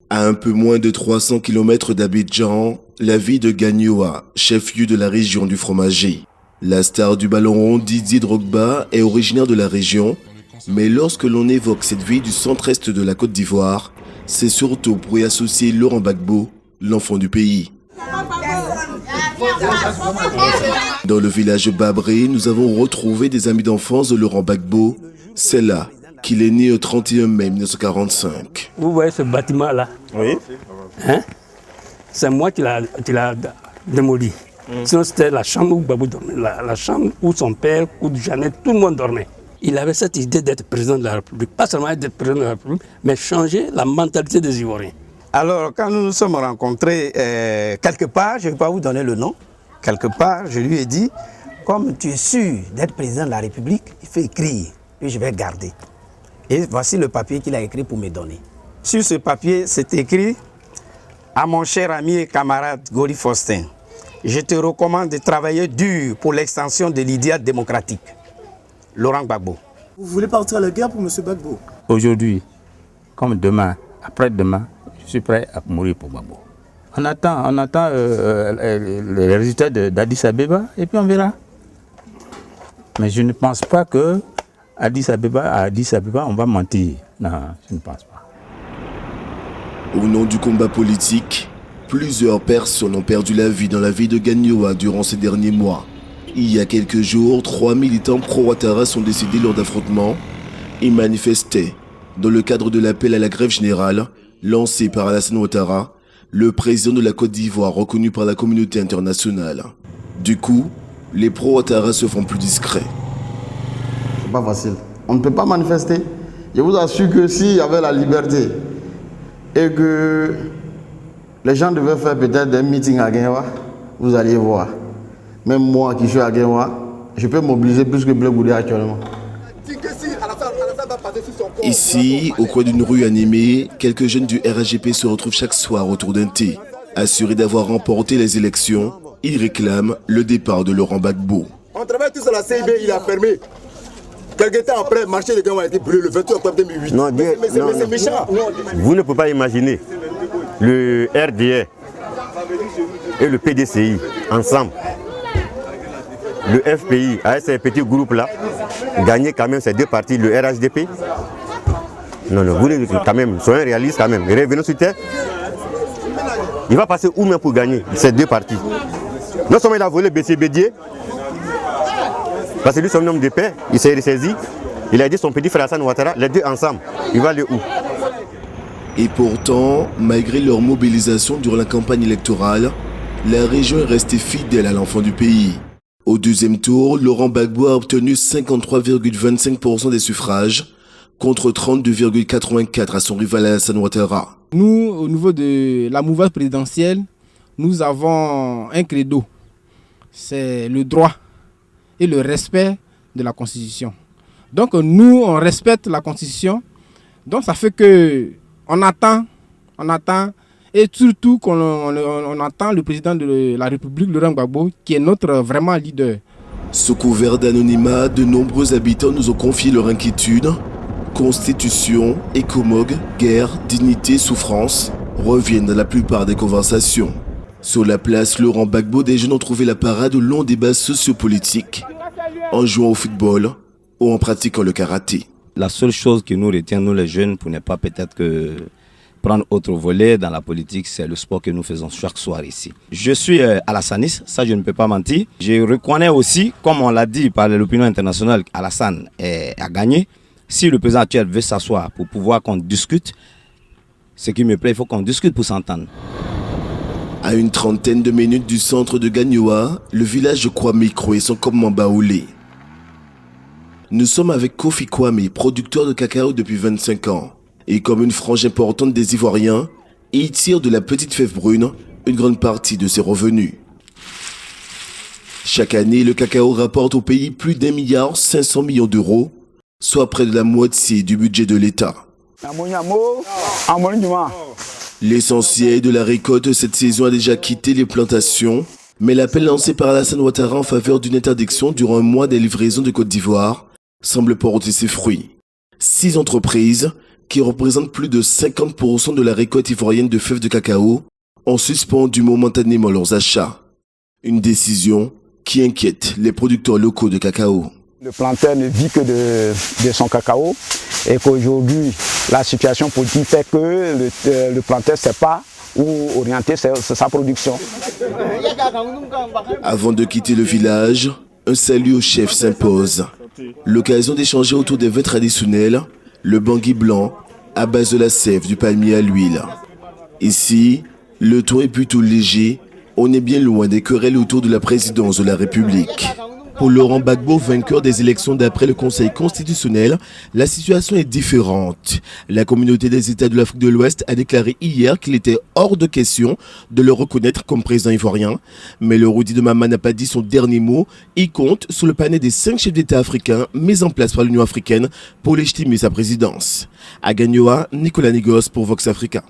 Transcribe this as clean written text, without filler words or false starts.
À un peu moins de 300 km d'Abidjan, la ville de Gagnoa, chef-lieu de la région du fromager. La star du ballon rond Didier Drogba est originaire de la région, mais lorsque l'on évoque cette ville du centre-est de la Côte d'Ivoire, c'est surtout pour y associer Laurent Gbagbo, l'enfant du pays. Dans le village Babré, nous avons retrouvé des amis d'enfance de Laurent Gbagbo. C'est là qu'il est né le 31 mai 1945. Vous voyez ce bâtiment-là? Oui. Hein? C'est moi qui l'a démoli. Sinon, c'était la chambre où Gbagbo dormait, la chambre où son père, où Jeannette, tout le monde dormait. Il avait cette idée d'être président de la République. Pas seulement d'être président de la République, mais changer la mentalité des Ivoiriens. Alors, quand nous nous sommes rencontrés, quelque part, je ne vais pas vous donner le nom, quelque part, je lui ai dit, comme tu es sûr d'être président de la République, il faut écrire, puis je vais garder. Et voici le papier qu'il a écrit pour me donner. Sur ce papier, c'est écrit à mon cher ami et camarade Gori Faustin. Je te recommande de travailler dur pour l'extension de l'idéal démocratique. Laurent Gbagbo. Vous voulez partir à la guerre pour M. Gbagbo? Aujourd'hui, comme demain, après-demain, je suis prêt à mourir pour Gbagbo. On attend le résultat d'Addis Abeba et puis on verra. Mais je ne pense pas que à Addis Abeba, on va mentir. Non, je ne pense pas. Au nom du combat politique, plusieurs personnes ont perdu la vie dans la ville de Gagnoa durant ces derniers mois. Il y a quelques jours, 3 militants pro-Ouattara sont décédés lors d'affrontements et manifestaient dans le cadre de l'appel à la grève générale lancé par Alassane Ouattara, le président de la Côte d'Ivoire reconnu par la communauté internationale. Du coup, les pro-Ouattara se font plus discrets. C'est pas facile. On ne peut pas manifester. Je vous assure que s'il y avait la liberté et que les gens devaient faire peut-être des meetings à Gagnoa, vous allez voir. Même moi qui suis à Gagnoa, je peux mobiliser plus que Blé Goudé actuellement. Ici, au coin d'une rue animée, quelques jeunes du RHGP se retrouvent chaque soir autour d'un thé. Assurés d'avoir remporté les élections, ils réclament le départ de Laurent Gbagbo. On travaille tous à la CIB, il a fermé. Quelques temps après, le marché de Gagnoa a été brûlé le 28 octobre 2008. Mais c'est méchant. Vous ne pouvez pas imaginer le RDA et le PDCI ensemble. Le FPI, avec ces petits groupes-là, gagner quand même ces deux partis, le RHDP. Non, vous quand même, soyez réalistes quand même. Revenons sur terre. Il va passer où même pour gagner ces deux partis? Non seulement il a volé Bédier, parce que lui c'est un homme de paix, il s'est ressaisi. Il a dit son petit frère Alassane Ouattara, les deux ensemble, il va aller où? Et pourtant, malgré leur mobilisation durant la campagne électorale, la région est restée fidèle à l'enfant du pays. Au deuxième tour, Laurent Gbagbo a obtenu 53,25% des suffrages, contre 32,84 à son rival Alassane Ouattara. Nous, au niveau de la mouvance présidentielle, nous avons un credo. C'est le droit et le respect de la Constitution. Donc nous, on respecte la Constitution. Donc ça fait que on attend, et surtout qu'on attend le président de la République, Laurent Gbagbo, qui est notre vraiment leader. Sous couvert d'anonymat, de nombreux habitants nous ont confié leur inquiétude. Constitution, écomog, guerre, dignité, souffrance reviennent dans la plupart des conversations. Sur la place Laurent Gbagbo, des jeunes ont trouvé la parade au long des bases sociopolitiques, en jouant au football ou en pratiquant le karaté. La seule chose qui nous retient, nous les jeunes, pour ne pas peut-être que prendre autre volet dans la politique, c'est le sport que nous faisons chaque soir ici. Je suis alassaniste, ça je ne peux pas mentir. Je reconnais aussi, comme on l'a dit par l'opinion internationale, Alassane a gagné. Si le président actuel veut s'asseoir pour pouvoir qu'on discute, ce qui me plaît, il faut qu'on discute pour s'entendre. À une trentaine de minutes du centre de Gagnoa, le village de Kwame Kroé sont comme baoulés. Nous sommes avec Kofi Kwame, producteur de cacao depuis 25 ans. Et comme une frange importante des Ivoiriens, il tire de la petite fève brune une grande partie de ses revenus. Chaque année, le cacao rapporte au pays plus d'1,5 milliard d'euros, soit près de la moitié du budget de l'État. L'essentiel de la récolte cette saison a déjà quitté les plantations, mais l'appel lancé par Alassane Ouattara en faveur d'une interdiction durant un mois des livraisons de Côte d'Ivoire semble porter ses fruits. 6 entreprises qui représente plus de 50% de la récolte ivoirienne de fèves de cacao, ont suspendu momentanément leurs achats. Une décision qui inquiète les producteurs locaux de cacao. Le planteur ne vit que de son cacao et qu'aujourd'hui, la situation politique fait que le planteur ne sait pas où orienter sa production. Avant de quitter le village, un salut au chef s'impose. L'occasion d'échanger autour des vins traditionnels, le bangui blanc à base de la sève du palmier à l'huile. Ici, le ton est plutôt léger, on est bien loin des querelles autour de la présidence de la République. Pour Laurent Gbagbo, vainqueur des élections d'après le Conseil constitutionnel, la situation est différente. La communauté des États de l'Afrique de l'Ouest a déclaré hier qu'il était hors de question de le reconnaître comme président ivoirien. Mais le Rudi de Mama n'a pas dit son dernier mot. Il compte sur le panel des 5 chefs d'État africains mis en place par l'Union africaine pour légitimer sa présidence. À Gagnoa, Nicolas Nigos pour Vox Africa.